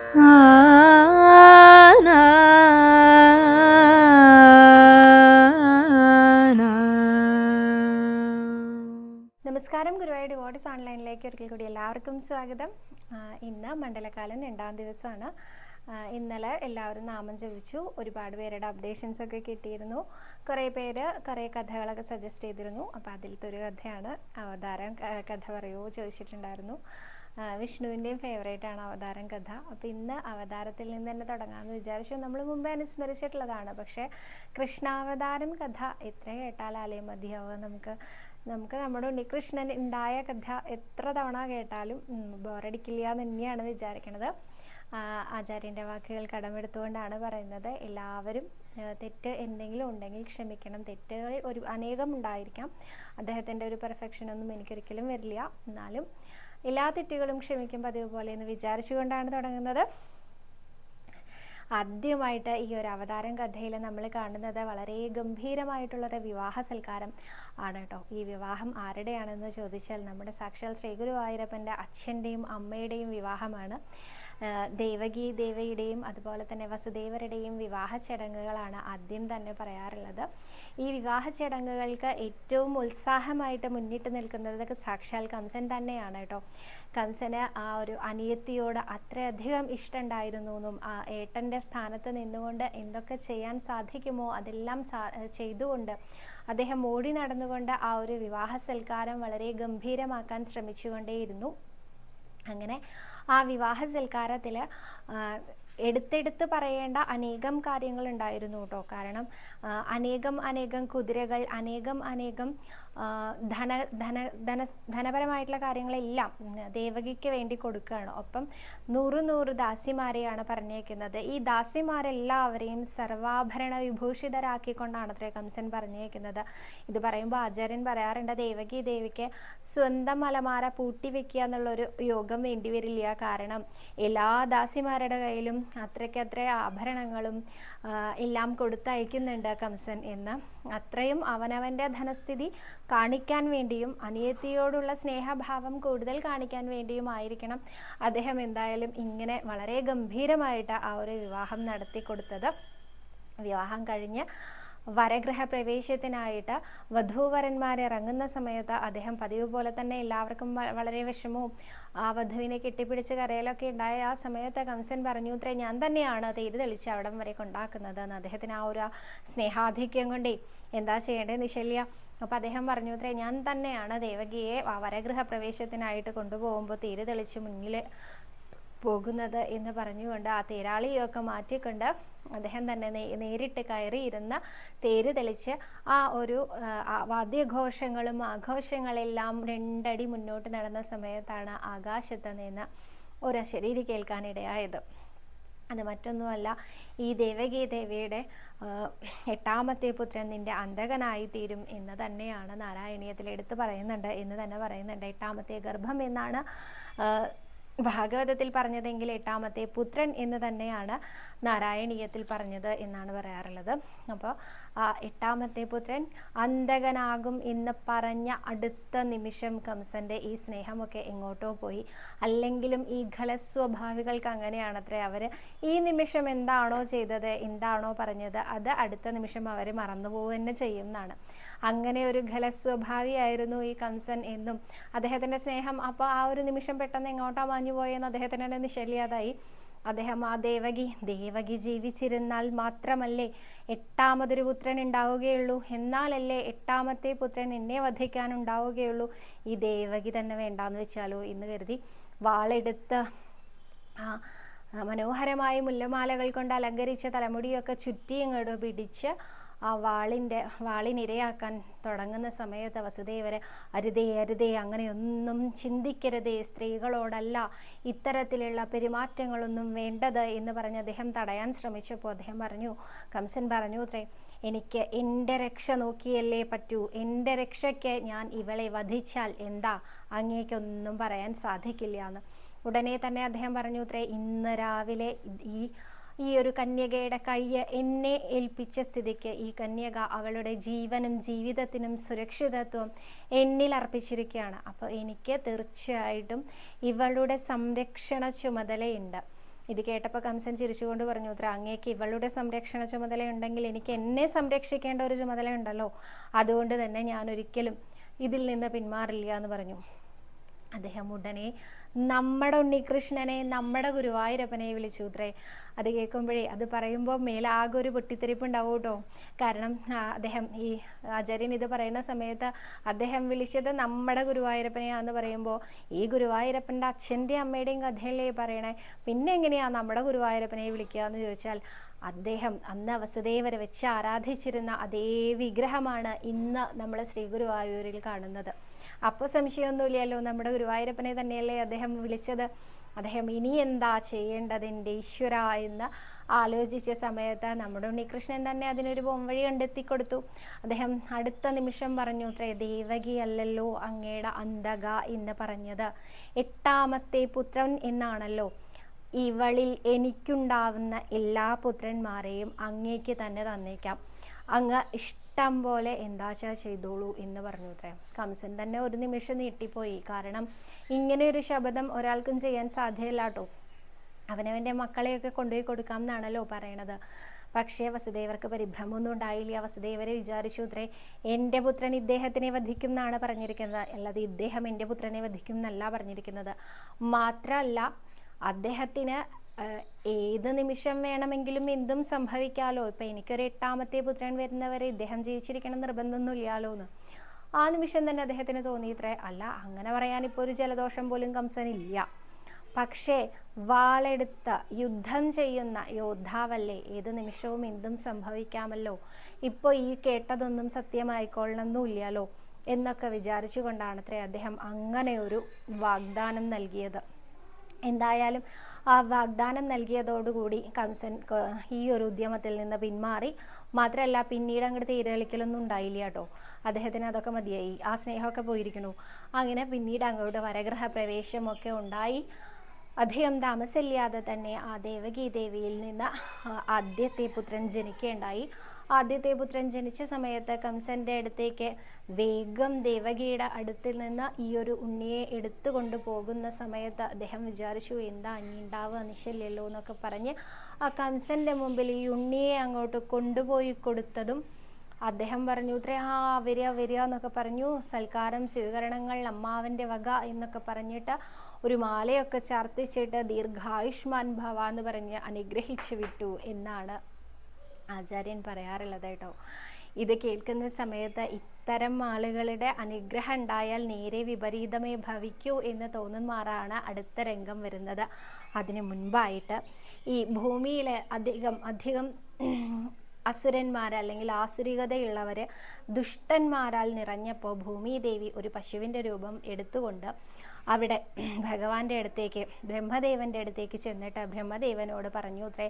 നമസ്കാരം, ഗുരുവായൂർ ഡിവോട്ടീസ് ഓൺലൈനിലേക്ക് ഒരിക്കൽ കൂടി എല്ലാവർക്കും സ്വാഗതം. ഇന്ന് മണ്ഡലകാലം 2ാം ദിവസമാണ്. ഇന്നലെ എല്ലാവരും നാമം ജപിച്ചു. ഒരുപാട് പേരുടെ അപ്ഡേഷൻസ് ഒക്കെ കിട്ടിയിരുന്നു. കുറേ പേര് കുറേ കഥകളൊക്കെ സജസ്റ്റ് ചെയ്തിരുന്നു. അപ്പോൾ അതിലത്തെ ഒരു കഥയാണ് അവതാരം കഥ പറയുമോ ചോദിച്ചിട്ടുണ്ടായിരുന്നു. വിഷ്ണുവിൻ്റെയും ഫേവറേറ്റാണ് അവതാരം കഥ. അപ്പോൾ ഇന്ന് അവതാരത്തിൽ നിന്ന് തന്നെ തുടങ്ങാമെന്ന് വിചാരിച്ചു. നമ്മൾ മുമ്പേ അനുസ്മരിച്ചിട്ടുള്ളതാണ്. പക്ഷേ കൃഷ്ണാവതാരം കഥ എത്ര കേട്ടാലേ മതിയാവുക. നമുക്ക് നമ്മുടെ ഉണ്ണികൃഷ്ണൻ ഉണ്ടായ കഥ എത്ര തവണ കേട്ടാലും ബോറടിക്കില്ല എന്ന് തന്നെയാണ് വിചാരിക്കുന്നത്. ആചാര്യൻ്റെ വാക്കുകൾ കടമെടുത്തുകൊണ്ടാണ് പറയുന്നത്. എല്ലാവരും തെറ്റ് എന്തെങ്കിലും ഉണ്ടെങ്കിൽ ക്ഷമിക്കണം. തെറ്റുകൾ അനേകം ഉണ്ടായിരിക്കാം. അദ്ദേഹത്തിൻ്റെ ഒരു പെർഫെക്ഷനൊന്നും എനിക്കൊരിക്കലും വരില്ല. എന്നാലും എല്ലാ തെറ്റുകളും ക്ഷമിക്കും പതിവ് പോലെ എന്ന് വിചാരിച്ചുകൊണ്ടാണ് തുടങ്ങുന്നത്. ആദ്യമായിട്ട് ഈ ഒരു അവതാരം കഥയിൽ നമ്മൾ കാണുന്നത് വളരെ ഗംഭീരമായിട്ടുള്ളൊരു വിവാഹ സൽക്കാരം ആണ് കേട്ടോ. ഈ വിവാഹം ആരുടെയാണെന്ന് ചോദിച്ചാൽ നമ്മുടെ സാക്ഷാൽ ശ്രീ ഗുരുവായൂരപ്പൻ്റെ അച്ഛൻ്റെയും അമ്മയുടെയും വിവാഹമാണ്. ദേവകി ദേവിയുടെയും അതുപോലെ തന്നെ വസുദേവരുടെയും വിവാഹ ചടങ്ങുകളാണ് ആദ്യം തന്നെ പറയാറുള്ളത്. ഈ വിവാഹ ചടങ്ങുകൾക്ക് ഏറ്റവും ഉത്സാഹമായിട്ട് മുന്നിട്ട് നിൽക്കുന്നത് സാക്ഷാൽ കംസൻ തന്നെയാണ് കേട്ടോ. കംസന് ആ ഒരു അനിയത്തിയോട് അത്രയധികം ഇഷ്ടമുണ്ടായിരുന്നു എന്നും ആ ഏട്ടൻ്റെ സ്ഥാനത്ത് നിന്നുകൊണ്ട് എന്തൊക്കെ ചെയ്യാൻ സാധിക്കുമോ അതെല്ലാം ചെയ്തുകൊണ്ട് അദ്ദേഹം ഓടി നടന്നുകൊണ്ട് ആ ഒരു വിവാഹ സൽക്കാരം വളരെ ഗംഭീരമാക്കാൻ ശ്രമിച്ചുകൊണ്ടേയിരുന്നു. അങ്ങനെ ആ വിവാഹ സൽക്കാരത്തിൽ എടുത്തെടുത്ത് പറയേണ്ട അനേകം കാര്യങ്ങളുണ്ടായിരുന്നു കേട്ടോ. കാരണം അനേകം കുതിരകൾ, അനേകം ധനപരമായിട്ടുള്ള കാര്യങ്ങളെല്ലാം ദേവകിക്ക് വേണ്ടി കൊടുക്കുകയാണ്. ഒപ്പം 100 ദാസിമാരെയാണ് പറഞ്ഞേക്കുന്നത്. ഈ ദാസിമാരെല്ലാവരെയും സർവാഭരണ വിഭൂഷിതരാക്കിക്കൊണ്ടാണ് അത്രേ കംസൻ പറഞ്ഞേക്കുന്നത്. ഇത് പറയുമ്പോൾ ആചാര്യൻ പറയാറുണ്ട്, ദേവിക്ക് സ്വന്തം അലമാര പൂട്ടി വെക്കുക എന്നുള്ളൊരു യോഗം വേണ്ടി വരില്ല. കാരണം എല്ലാ ദാസിമാരുടെ കയ്യിലും അത്രയ്ക്കത്ര ആഭരണങ്ങളും എല്ലാം കൊടുത്തയക്കുന്നുണ്ട് കംസൻ എന്ന്. അത്രയും അവനവൻ്റെ ധനസ്ഥിതി കാണിക്കാൻ വേണ്ടിയും അനിയത്തിയോടുള്ള സ്നേഹഭാവം കൂടുതൽ കാണിക്കാൻ വേണ്ടിയുമായിരിക്കണം അദ്ദേഹം എന്തായാലും ഇങ്ങനെ വളരെ ഗംഭീരമായിട്ട് ആ ഒരു വിവാഹം നടത്തി കൊടുത്തത്. വിവാഹം കഴിഞ്ഞ് വരഗൃഹ പ്രവേശത്തിനായിട്ട് വധൂവരന്മാർ ഇറങ്ങുന്ന സമയത്ത് അദ്ദേഹം പതിവ് പോലെ തന്നെ എല്ലാവർക്കും വളരെ വിഷമവും ആ വധുവിനെ കെട്ടിപ്പിടിച്ച് കരയിലൊക്കെ ഉണ്ടായ ആ സമയത്ത് കംസൻ പറഞ്ഞു അത്രേ, ഞാൻ തന്നെയാണ് തേര് തെളിച്ച് അവിടം വരെ കൊണ്ടാക്കുന്നത് എന്ന്. അദ്ദേഹത്തിന് ആ ഒരു സ്നേഹാധിക്യം കൊണ്ടേ എന്താ ചെയ്യേണ്ടത് നിശ്ചല്യ. അപ്പം അദ്ദേഹം പറഞ്ഞു അത്രേ, ഞാൻ തന്നെയാണ് ദേവകിയെ ആ വരഗൃഹ പ്രവേശത്തിനായിട്ട് കൊണ്ടുപോകുമ്പോൾ തേര് തെളിച്ച് മുന്നിൽ പോകുന്നത് എന്ന് പറഞ്ഞുകൊണ്ട് ആ തേരാളിയൊക്കെ മാറ്റിക്കൊണ്ട് അദ്ദേഹം തന്നെ നേരിട്ട് കയറിയിരുന്ന് തേര് തെളിച്ച് ആ ഒരു വാദ്യഘോഷങ്ങളും ആഘോഷങ്ങളെല്ലാം 2 അടി മുന്നോട്ട് നടന്ന സമയത്താണ് ആകാശത്ത് നിന്ന് ഒരു ശരീരം കേൾക്കാനിടയായത്. അത് മറ്റൊന്നുമല്ല, ഈ ദേവകി ദേവിയുടെ 8ാമത്തെ പുത്രൻ നിന്റെ അന്തകനായി തീരും എന്ന് തന്നെയാണ് നാരായണീയത്തിൽ എടുത്തു പറയുന്നുണ്ട് എന്ന് തന്നെ പറയുന്നുണ്ട്. 8ാമത്തെ ഗർഭം എന്നാണ് ഭാഗവതത്തിൽ പറഞ്ഞതെങ്കിൽ 8ാമത്തെ പുത്രൻ എന്ന് തന്നെയാണ് നാരായണീയത്തിൽ പറഞ്ഞത് എന്നാണ് പറയാറുള്ളത്. അപ്പോൾ ആ 8ാമത്തെ പുത്രൻ അന്തകനാകും എന്ന് പറഞ്ഞ അടുത്ത നിമിഷം കംസന്റെ ഈ സ്നേഹമൊക്കെ എങ്ങോട്ടോ പോയി. അല്ലെങ്കിലും ഈ ഖലസ്വഭാവികൾക്ക് അങ്ങനെയാണത്രേ. അവർ ഈ നിമിഷം എന്താണോ ചെയ്തത്, എന്താണോ പറഞ്ഞത്, അത് അടുത്ത നിമിഷം അവർ മറന്നുപോവുക തന്നെ ചെയ്യുന്നതാണ്. അങ്ങനെ ഒരു ഖലസ്വഭാവിയായിരുന്നു ഈ കംസൻ എന്നും അദ്ദേഹത്തിൻ്റെ സ്നേഹം അപ്പോൾ ആ ഒരു നിമിഷം പെട്ടെന്ന് എങ്ങോട്ടാ മാഞ്ഞു പോയെന്ന് അദ്ദേഹത്തിന് തന്നെ നിശ്ചല്യാതായി. അദ്ദേഹം ആ ദേവകി ജീവിച്ചിരുന്നാൽ മാത്രമല്ലേ 8ാമതൊരു പുത്രൻ ഉണ്ടാവുകയുള്ളൂ, എന്നാലല്ലേ 8ാമത്തെ പുത്രൻ എന്നെ വധിക്കാനുണ്ടാവുകയുള്ളൂ. ഈ ദേവകി തന്നെ വേണ്ടാന്ന് വെച്ചാലോ എന്ന് കരുതി വാളെടുത്ത് മനോഹരമായ മുല്ലമാലകൾ കൊണ്ട് അലങ്കരിച്ച തലമുടിയൊക്കെ ചുറ്റി ഇങ്ങോട്ട് പിടിച്ച് ആ വാളിനിരയാക്കാൻ തുടങ്ങുന്ന സമയത്ത് വസുദേവരെ അരുതേ അങ്ങനെയൊന്നും ചിന്തിക്കരുതേ, സ്ത്രീകളോടല്ല ഇത്തരത്തിലുള്ള പെരുമാറ്റങ്ങളൊന്നും വേണ്ടത് എന്ന് പറഞ്ഞ് അദ്ദേഹം തടയാൻ ശ്രമിച്ചപ്പോൾ കംസൻ പറഞ്ഞു അത്രേ, എനിക്ക് എൻ്റെ രക്ഷ നോക്കിയല്ലേ പറ്റൂ, എൻ്റെ രക്ഷയ്ക്ക് ഞാൻ ഇവളെ വധിച്ചാൽ എന്താ, അങ്ങേക്കൊന്നും പറയാൻ സാധിക്കില്ല എന്ന്. ഉടനെ തന്നെ അദ്ദേഹം പറഞ്ഞു അത്രേ, ഇന്ന് രാവിലെ ഈ ഒരു കന്യകയുടെ കയ്യ് എന്നെ ഏൽപ്പിച്ച സ്ഥിതിക്ക് ഈ കന്യക അവളുടെ ജീവനും ജീവിതത്തിനും സുരക്ഷിതത്വം എന്നിൽ അർപ്പിച്ചിരിക്കുകയാണ്. അപ്പോൾ എനിക്ക് തീർച്ചയായിട്ടും ഇവളുടെ സംരക്ഷണ ചുമതലയുണ്ട്. ഇത് കേട്ടപ്പോൾ കംസൻ ചിരിച്ചുകൊണ്ട് പറഞ്ഞു, അത്ര അങ്ങേക്ക് ഇവളുടെ സംരക്ഷണ ചുമതലയുണ്ടെങ്കിൽ എനിക്ക് എന്നെ സംരക്ഷിക്കേണ്ട ഒരു ചുമതലയുണ്ടല്ലോ, അതുകൊണ്ട് തന്നെ ഞാൻ ഒരിക്കലും ഇതിൽ നിന്ന് പിന്മാറില്ല എന്ന് പറഞ്ഞു. അദ്ദേഹം ഉടനെ നമ്മുടെ ഉണ്ണികൃഷ്ണനെ, നമ്മുടെ ഗുരുവായൂരപ്പനെ വിളിച്ചു അത്രേ. അത് കേൾക്കുമ്പോഴേ, അത് പറയുമ്പോൾ മേലാകെ ഒരു പൊട്ടിത്തെറിപ്പ് ഉണ്ടാവും കേട്ടോ. കാരണം അദ്ദേഹം, ഈ ആചാര്യൻ ഇത് പറയുന്ന സമയത്ത് അദ്ദേഹം വിളിച്ചത് നമ്മുടെ ഗുരുവായൂരപ്പനെയാന്ന് പറയുമ്പോൾ, ഈ ഗുരുവായൂരപ്പൻ്റെ അച്ഛൻ്റെയും അമ്മയുടെയും കഥയല്ലേ പറയണേ, പിന്നെ എങ്ങനെയാ നമ്മുടെ ഗുരുവായൂരപ്പനെ വിളിക്കുക എന്ന് ചോദിച്ചാൽ, അദ്ദേഹം അന്ന് വസുദേവരെ വെച്ച് ആരാധിച്ചിരുന്ന അതേ വിഗ്രഹമാണ് ഇന്ന് നമ്മൾ ശ്രീ ഗുരുവായൂരിൽ കാണുന്നത്. അപ്പോൾ സംശയമൊന്നുമില്ലല്ലോ, നമ്മുടെ ഗുരുവായൂരപ്പനെ തന്നെയല്ലേ അദ്ദേഹം വിളിച്ചത്. അദ്ദേഹം ഇനി എന്താ ചെയ്യേണ്ടത് എൻ്റെ ഈശ്വര എന്ന് ആലോചിച്ച സമയത്ത് നമ്മുടെ ഉണ്ണികൃഷ്ണൻ തന്നെ അതിനൊരു പോംവഴി കണ്ടെത്തിക്കൊടുത്തു. അദ്ദേഹം അടുത്ത നിമിഷം പറഞ്ഞു അത്രേ, ദേവകി അല്ലല്ലോ അങ്ങയുടെ അന്തക എന്ന് പറഞ്ഞത്, 8ാമത്തെ പുത്രൻ എന്നാണല്ലോ. ഇവളിൽ എനിക്കുണ്ടാവുന്ന എല്ലാ പുത്രന്മാരെയും അങ്ങേക്ക് തന്നെ തന്നേക്കാം, അങ്ങ് ഇഷ്ടം പോലെ എന്താച്ചാ ചെയ്തോളൂ എന്ന് പറഞ്ഞു അത്രേ. കംസൻ തന്നെ ഒരു നിമിഷം നീട്ടിപ്പോയി. കാരണം ഇങ്ങനെ ഒരു ശപഥം ഒരാൾക്കും ചെയ്യാൻ സാധ്യമല്ല കേട്ടോ. അവനവൻ്റെ മക്കളെയൊക്കെ കൊണ്ടുപോയി കൊടുക്കാം എന്നാണല്ലോ പറയണത്. പക്ഷേ വസുദേവർക്ക് പരിഭ്രമമൊന്നും ഉണ്ടായില്ല. വസുദേവരെ വിചാരിച്ചു അത്രേ, എൻ്റെ പുത്രൻ ഇദ്ദേഹത്തിനെ വധിക്കും എന്നാണ് പറഞ്ഞിരിക്കുന്നത്, അല്ലാതെ ഇദ്ദേഹം എൻ്റെ പുത്രനെ വധിക്കും എന്നല്ല പറഞ്ഞിരിക്കുന്നത്. മാത്രമല്ല, അദ്ദേഹത്തിന് ഏത് നിമിഷം വേണമെങ്കിലും എന്തും സംഭവിക്കാമല്ലോ. ഇപ്പം എനിക്കൊരു 8ാമത്തെ പുത്രൻ വരുന്നവരെ ഇദ്ദേഹം ജീവിച്ചിരിക്കണം നിർബന്ധമൊന്നും ഇല്ലാലോ എന്ന് ആ നിമിഷം തന്നെ അദ്ദേഹത്തിന് തോന്നിയിത്രേ. അല്ല, അങ്ങനെ പറയാൻ ഇപ്പോൾ ഒരു ജലദോഷം പോലും കംസനില്ല. പക്ഷേ വാളെടുത്ത് യുദ്ധം ചെയ്യുന്ന യോദ്ധാവല്ലേ, ഏത് നിമിഷവും എന്തും സംഭവിക്കാമല്ലോ, ഇപ്പോൾ ഈ കേട്ടതൊന്നും സത്യമായിക്കൊള്ളണമെന്നില്ലല്ലോ എന്നൊക്കെ വിചാരിച്ചു കൊണ്ടാണത്രേ അദ്ദേഹം അങ്ങനെ ഒരു വാഗ്ദാനം നൽകിയത്. എന്തായാലും ആ വാഗ്ദാനം നൽകിയതോടുകൂടി കംസൻ ഈ ഒരു ഉദ്യമത്തിൽ നിന്ന് പിന്മാറി. മാത്രമല്ല, പിന്നീട് അങ്ങോട്ട് തീരളിക്കലൊന്നും ഉണ്ടായില്ല കേട്ടോ. അദ്ദേഹത്തിന് അതൊക്കെ മതിയായി, ആ സ്നേഹമൊക്കെ പോയിരിക്കണു. അങ്ങനെ പിന്നീട് അങ്ങോട്ട് വരഗ്രഹ പ്രവേശമൊക്കെ ഉണ്ടായി. അധികം താമസമില്ലാതെ തന്നെ ആ ദേവകി ദേവിയിൽ നിന്ന് ആദ്യത്തെ പുത്രൻ ജനിക്കുകയുണ്ടായി. ആദ്യത്തെ പുത്രൻ ജനിച്ച സമയത്ത് കംസന്റെ അടുത്തേക്ക് വേഗം ദേവകിയുടെ അടുത്തിൽ നിന്ന് ഈ ഒരു ഉണ്ണിയെ എടുത്തു കൊണ്ടുപോകുന്ന സമയത്ത് അദ്ദേഹം വിചാരിച്ചു, എന്താ ഇനി ഉണ്ടാവുക, നിശ്ചല്ലല്ലോ എന്നൊക്കെ പറഞ്ഞ് ആ കംസന്റെ മുമ്പിൽ ഈ ഉണ്ണിയെ അങ്ങോട്ട് കൊണ്ടുപോയി കൊടുത്തതും അദ്ദേഹം പറഞ്ഞു ഇത്രേ, വരിക വരിക എന്നൊക്കെ പറഞ്ഞു. സൽക്കാരം സ്വീകരണങ്ങൾ അമ്മാവൻ്റെ വക എന്നൊക്കെ പറഞ്ഞിട്ട് ഒരു മാലയൊക്കെ ചാർത്തിച്ചിട്ട് ദീർഘായുഷ്മാൻ ഭവ എന്ന് പറഞ്ഞ് അനുഗ്രഹിച്ചു വിട്ടു എന്നാണ് ആചാര്യൻ പറയാറുള്ളത് കേട്ടോ. ഇത് കേൾക്കുന്ന സമയത്ത് ഇത്തരം ആളുകളുടെ അനുഗ്രഹം ഉണ്ടായാൽ നേരെ വിപരീതമേ ഭവിക്കൂ എന്ന് തോന്നുമാറാണ് അടുത്ത രംഗം വരുന്നത്. അതിനു മുൻപായിട്ട് ഈ ഭൂമിയിൽ അധികം അസുരന്മാർ അല്ലെങ്കിൽ ആസുരികതയുള്ളവർ ദുഷ്ടന്മാരാൽ നിറഞ്ഞപ്പോൾ ഭൂമിദേവി ഒരു പശുവിൻ്റെ രൂപം എടുത്തുകൊണ്ട് അവിടെ ഭഗവാന്റെ അടുത്തേക്ക്, ബ്രഹ്മദേവൻ്റെ അടുത്തേക്ക് ചെന്നിട്ട് ബ്രഹ്മദേവനോട് പറഞ്ഞു അത്രേ,